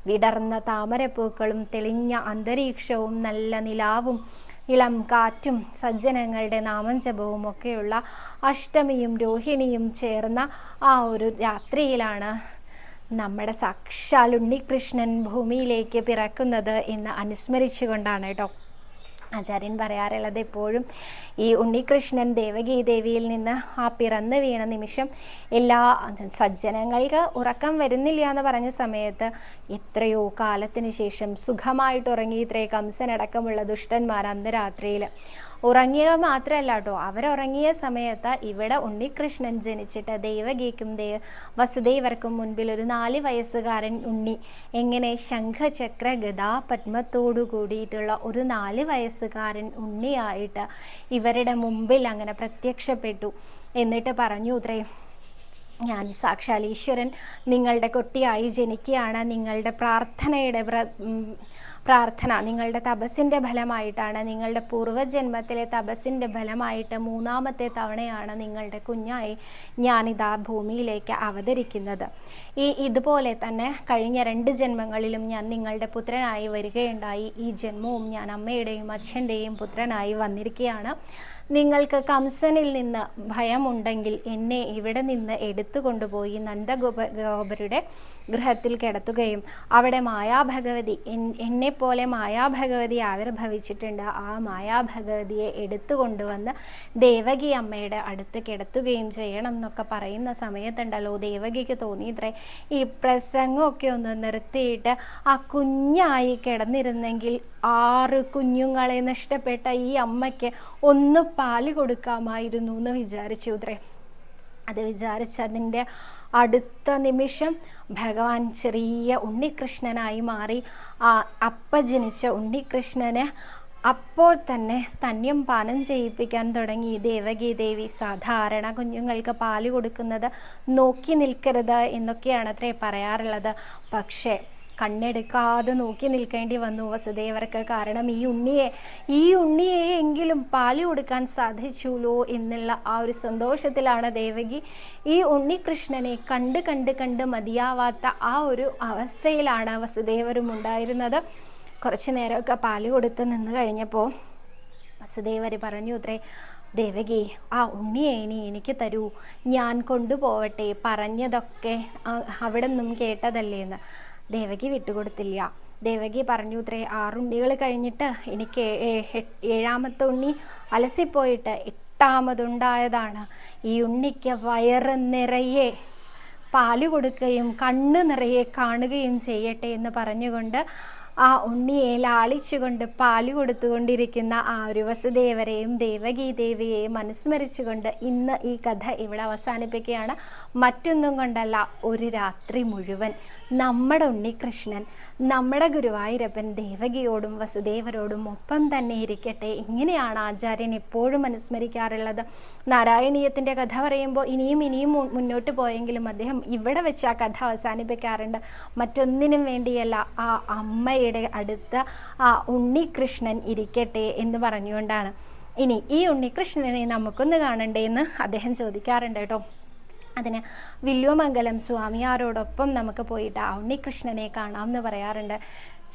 വിടർന്ന താമരപ്പൂക്കളും തെളിഞ്ഞ അന്തരീക്ഷവും നല്ല നിലാവും ഇളം കാറ്റും സജ്ജനങ്ങളുടെ നാമജപവും ഒക്കെയുള്ള അഷ്ടമിയും രോഹിണിയും ചേർന്ന ആ ഒരു രാത്രിയിലാണ് നമ്മുടെ സാക്ഷാൽ ഉണ്ണികൃഷ്ണൻ ഭൂമിയിലേക്ക് പിറക്കുന്നത് എന്ന് അനുസ്മരിച്ചുകൊണ്ടാണ് കേട്ടോ ആചാര്യൻ പറയാറുള്ളത് എപ്പോഴും ഈ ഉണ്ണികൃഷ്ണൻ ദേവകീ ദേവിയിൽ നിന്ന് ആ പിറന്നു വീണ നിമിഷം എല്ലാ സജ്ജനങ്ങൾക്ക് ഉറക്കം വരുന്നില്ല എന്ന് പറഞ്ഞ സമയത്ത് എത്രയോ കാലത്തിന് ശേഷം സുഖമായിട്ട് ഉറങ്ങി ഇത്രേ കംസനടക്കമുള്ള ദുഷ്ടന്മാർ അന്ന് രാത്രിയിൽ ഉറങ്ങിയ മാത്രമല്ല കേട്ടോ, അവരുറങ്ങിയ സമയത്ത് ഇവിടെ ഉണ്ണികൃഷ്ണൻ ജനിച്ചിട്ട് ദേവകിക്കും വസുദേവർക്കും മുൻപിൽ ഒരു 4 വയസ്സുകാരൻ ഉണ്ണി എങ്ങനെ ശംഖചക്ര ഗദാ പത്മത്തോടു കൂടിയിട്ടുള്ള ഒരു 4 വയസ്സുകാരൻ ഉണ്ണിയായിട്ട് ഇവരുടെ മുമ്പിൽ അങ്ങനെ പ്രത്യക്ഷപ്പെട്ടു. എന്നിട്ട് പറഞ്ഞു ഇത്രേ, ഞാൻ സാക്ഷാൽ ഈശ്വരൻ നിങ്ങളുടെ കുട്ടിയായി ജനിക്കുകയാണ്. നിങ്ങളുടെ പ്രാർത്ഥന നിങ്ങളുടെ തപസ്സിൻ്റെ ഫലമായിട്ടാണ്, നിങ്ങളുടെ പൂർവ്വജന്മത്തിലെ തപസ്സിൻ്റെ ഫലമായിട്ട് 3ാമത്തെ തവണയാണ് നിങ്ങളുടെ കുഞ്ഞായി ഞാനിതാ ഭൂമിയിലേക്ക് അവതരിക്കുന്നത്. ഇതുപോലെ തന്നെ കഴിഞ്ഞ 2 ജന്മങ്ങളിലും ഞാൻ നിങ്ങളുടെ പുത്രനായി വരികയുണ്ടായി. ഈ ജന്മവും ഞാൻ അമ്മയുടെയും അച്ഛൻ്റെയും പുത്രനായി വന്നിരിക്കുകയാണ്. നിങ്ങൾക്ക് കംസനിൽ നിന്ന് ഭയമുണ്ടെങ്കിൽ എന്നെ ഇവിടെ നിന്ന് എടുത്തു കൊണ്ടുപോയി നന്ദഗോപരുടെ ഗൃഹത്തിൽ കിടത്തുകയും അവിടെ മായാഭഗവതി എന്നെപ്പോലെ മായാഭഗവതി ആവിർഭവിച്ചിട്ടുണ്ട്. ആ മായാഭഗവതിയെ എടുത്തു കൊണ്ടുവന്ന് ദേവകി അമ്മയുടെ അടുത്ത് കിടത്തുകയും ചെയ്യണം എന്നൊക്കെ പറയുന്ന സമയത്തുണ്ടല്ലോ ദേവകിക്ക് തോന്നിയിത്രേ, ഈ പ്രസംഗമൊക്കെ ഒന്ന് നിർത്തിയിട്ട് ആ കുഞ്ഞായി കിടന്നിരുന്നെങ്കിൽ 6 കുഞ്ഞുങ്ങളെ നഷ്ടപ്പെട്ട ഈ അമ്മയ്ക്ക് ഒന്ന് പാല് കൊടുക്കാമായിരുന്നു എന്ന് വിചാരിച്ചു ഇത്രേ. അത് വിചാരിച്ചതിൻ്റെ അടുത്ത നിമിഷം ഭഗവാൻ ചെറിയ ഉണ്ണികൃഷ്ണനായി മാറി. ആ ജനിച്ച ഉണ്ണികൃഷ്ണന് അപ്പോൾ തന്നെ സ്തന്യം പാനം ചെയ്യിപ്പിക്കാൻ തുടങ്ങി ദേവകീ ദേവി. സാധാരണ കുഞ്ഞുങ്ങൾക്ക് പാല് കൊടുക്കുന്നത് നോക്കി നിൽക്കരുത് എന്നൊക്കെയാണ് അത്രേ പറയാറുള്ളത്. പക്ഷേ കണ്ണെടുക്കാതെ നോക്കി നിൽക്കേണ്ടി വന്നു വസുദേവർക്ക്. കാരണം ഈ ഉണ്ണിയെ എങ്കിലും പാല് കൊടുക്കാൻ സാധിച്ചുല്ലോ എന്നുള്ള ആ ഒരു സന്തോഷത്തിലാണ് ദേവകി. ഈ ഉണ്ണികൃഷ്ണനെ കണ്ട് മതിയാവാത്ത ആ ഒരു അവസ്ഥയിലാണ് വസുദേവരും ഉണ്ടായിരുന്നത്. കുറച്ചു നേരമൊക്കെ പാല് കൊടുത്ത് നിന്ന് കഴിഞ്ഞപ്പോൾ വസുദേവർ പറഞ്ഞു ഇത്രേ, ദേവകി ആ ഉണ്ണിയെ ഇനി എനിക്ക് തരൂ, ഞാൻ കൊണ്ടുപോവട്ടെ, പറഞ്ഞതൊക്കെ അവിടെ നിന്നും കേട്ടതല്ലേന്ന്. ദേവകി വിട്ടുകൊടുത്തില്ല. ദേവകി പറഞ്ഞു ഇത്രേ, 6 ഉണ്ണികൾ കഴിഞ്ഞിട്ട് എനിക്ക് 7ാമത്തെ ഉണ്ണി അലസിപ്പോയിട്ട് 8ാമതുണ്ടായതാണ്. ഈ ഉണ്ണിക്ക് വയറ് നിറയെ പാല് കൊടുക്കുകയും കണ്ണ് നിറയെ കാണുകയും ചെയ്യട്ടെ എന്ന് പറഞ്ഞുകൊണ്ട് ആ ഉണ്ണിയെ ലാളിച്ചുകൊണ്ട് പാല് കൊടുത്തുകൊണ്ടിരിക്കുന്ന ആ ഒരു വസുദേവരെയും ദേവകീ ദേവിയെയും അനുസ്മരിച്ചുകൊണ്ട് ഇന്ന് ഈ കഥ ഇവിടെ അവസാനിപ്പിക്കുകയാണ്. മറ്റൊന്നും കൊണ്ടല്ല, ഒരു രാത്രി മുഴുവൻ നമ്മുടെ ഉണ്ണികൃഷ്ണൻ, നമ്മുടെ ഗുരുവായൂരപ്പൻ ദേവകിയോടും വസുദേവരോടും ഒപ്പം തന്നെ ഇരിക്കട്ടെ. ഇങ്ങനെയാണ് ആചാര്യൻ എപ്പോഴും അനുസ്മരിക്കാറുള്ളത്. നാരായണീയത്തിൻ്റെ കഥ പറയുമ്പോൾ ഇനിയും മുന്നോട്ട് പോയെങ്കിലും അദ്ദേഹം ഇവിടെ വെച്ച് ആ കഥ അവസാനിപ്പിക്കാറുണ്ട്. മറ്റൊന്നിനും വേണ്ടിയല്ല, ആ അമ്മയുടെ അടുത്ത് ആ ഉണ്ണികൃഷ്ണൻ ഇരിക്കട്ടെ എന്ന് പറഞ്ഞുകൊണ്ടാണ്. ഇനി ഈ ഉണ്ണികൃഷ്ണനെ നമുക്കൊന്ന് കാണണ്ടേ എന്ന് അദ്ദേഹം ചോദിക്കാറുണ്ട് കേട്ടോ. അതിന് വില്വമംഗലം സ്വാമിയാരോടൊപ്പം നമുക്ക് പോയിട്ട് ആ ഉണ്ണികൃഷ്ണനെ കാണാം എന്ന് പറയാറുണ്ട്.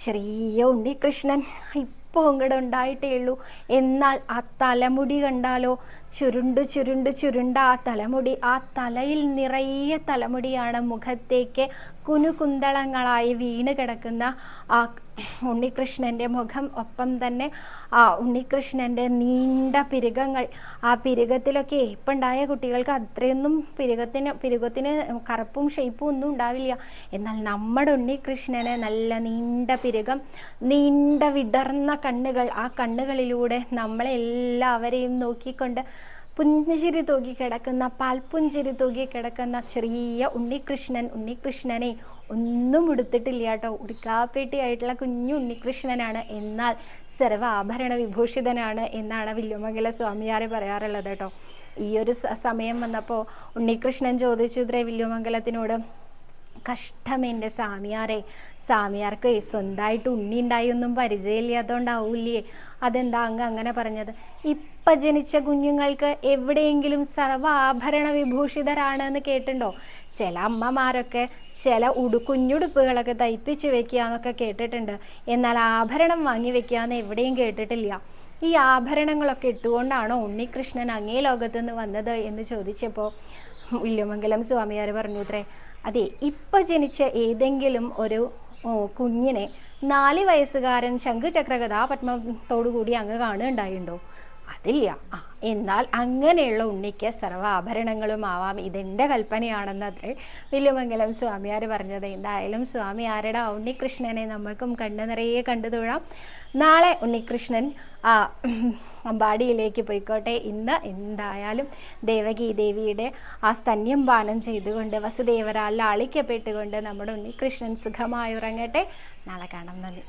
ചെറിയ ഉണ്ണികൃഷ്ണൻ ഇപ്പോൾ ഇങ്ങോട്ട് ഉണ്ടായിട്ടേ ഉള്ളൂ. എന്നാൽ ആ തലമുടി കണ്ടാലോ, ചുരുണ്ട ആ തലമുടി, ആ തലയിൽ നിറയെ തലമുടിയാണ്. മുഖത്തേക്ക് കുനുകുന്തളങ്ങളായി വീണ് കിടക്കുന്ന ആ ഉണ്ണികൃഷ്ണൻ്റെ മുഖം, ഒപ്പം തന്നെ ആ ഉണ്ണികൃഷ്ണൻ്റെ നീണ്ട പിരുകങ്ങൾ. ആ പിരുകത്തിലൊക്കെ ഇപ്പം ഉണ്ടായ കുട്ടികൾക്ക് അത്രയൊന്നും പിരുകത്തിന് കറുപ്പും ഷെയ്പ്പും ഒന്നും ഉണ്ടാവില്ല. എന്നാൽ നമ്മുടെ ഉണ്ണികൃഷ്ണന് നല്ല നീണ്ട പിരുകം, നീണ്ട വിടർന്ന കണ്ണുകൾ. ആ കണ്ണുകളിലൂടെ നമ്മളെല്ലാവരെയും നോക്കിക്കൊണ്ട് പുഞ്ചിരി തൂക്കി കിടക്കുന്ന, പാൽപുഞ്ചിരി തൂക്കി കിടക്കുന്ന ചെറിയ ഉണ്ണികൃഷ്ണനെ ഒന്നും ഉടുത്തിട്ടില്ല കേട്ടോ. ഉടുക്കാപ്പേട്ടിയായിട്ടുള്ള കുഞ്ഞു ഉണ്ണികൃഷ്ണനാണ്. എന്നാൽ സർവാഭരണ വിഭൂഷിതനാണ് എന്നാണ് വില്വമംഗല സ്വാമിയാരെ പറയാറുള്ളത് കേട്ടോ. ഈ ഒരു സമയം വന്നപ്പോൾ ഉണ്ണികൃഷ്ണൻ ചോദിച്ചു ഇത്രേ വില്വമംഗലത്തിനോട്, കഷ്ടമെൻ്റെ സ്വാമിയാർക്ക് സ്വന്തമായിട്ട് ഉണ്ണി ഉണ്ടായൊന്നും പരിചയമില്ലാത്തതുകൊണ്ടാവൂല്ലേ, അതെന്താ അങ്ങനെ പറഞ്ഞത്? ഇപ്പം ജനിച്ച കുഞ്ഞുങ്ങൾക്ക് എവിടെയെങ്കിലും സർവാഭരണ വിഭൂഷിതരാണ് എന്ന് കേട്ടിട്ടുണ്ടോ? ചില അമ്മമാരൊക്കെ ചില കുഞ്ഞുടുപ്പുകളൊക്കെ തയ്പ്പിച്ച് വെക്കുക എന്നൊക്കെ കേട്ടിട്ടുണ്ട്. എന്നാൽ ആഭരണം വാങ്ങി വെക്കുക എന്ന് എവിടെയും കേട്ടിട്ടില്ല. ഈ ആഭരണങ്ങളൊക്കെ ഇട്ടുകൊണ്ടാണോ ഉണ്ണികൃഷ്ണൻ അങ്ങേ ലോകത്തുനിന്ന് വന്നത് എന്ന് ചോദിച്ചപ്പോൾ വില്വമംഗലം സ്വാമിയാർ പറഞ്ഞു ഇത്രേ, അതെ, ഇപ്പം ജനിച്ച ഏതെങ്കിലും ഒരു കുഞ്ഞിനെ 4 വയസ്സുകാരൻ ശംഖുചക്ര കഥാപത്മത്തോടുകൂടി അങ്ങ് കാണുകയുണ്ടായിട്ടുണ്ടോ? അതില്ല. എന്നാൽ അങ്ങനെയുള്ള ഉണ്ണിക്ക് സർവ്വ ആഭരണങ്ങളും ആവാം, ഇതെൻ്റെ കൽപ്പനയാണെന്നത്രേ വില്ലുമംഗലം സ്വാമിയാർ പറഞ്ഞത്. എന്തായാലും സ്വാമിയാരുടെ ഉണ്ണികൃഷ്ണനെ നമ്മൾക്കും കണ്ണു നിറയെ കണ്ടു തൊഴാം. നാളെ ഉണ്ണികൃഷ്ണൻ അമ്പാടിയിലേക്ക് പോയിക്കോട്ടെ. ഇന്ന് എന്തായാലും ദേവകി ദേവിയുടെ ആ സ്തന്യം പാനം ചെയ്തുകൊണ്ട് വസുദേവരാൽ ലാളിക്കപ്പെട്ടുകൊണ്ട് നമ്മുടെ ഉണ്ണികൃഷ്ണൻ സുഖമായി ഉറങ്ങട്ടെ. നാളെ കാണാം. നന്ദി.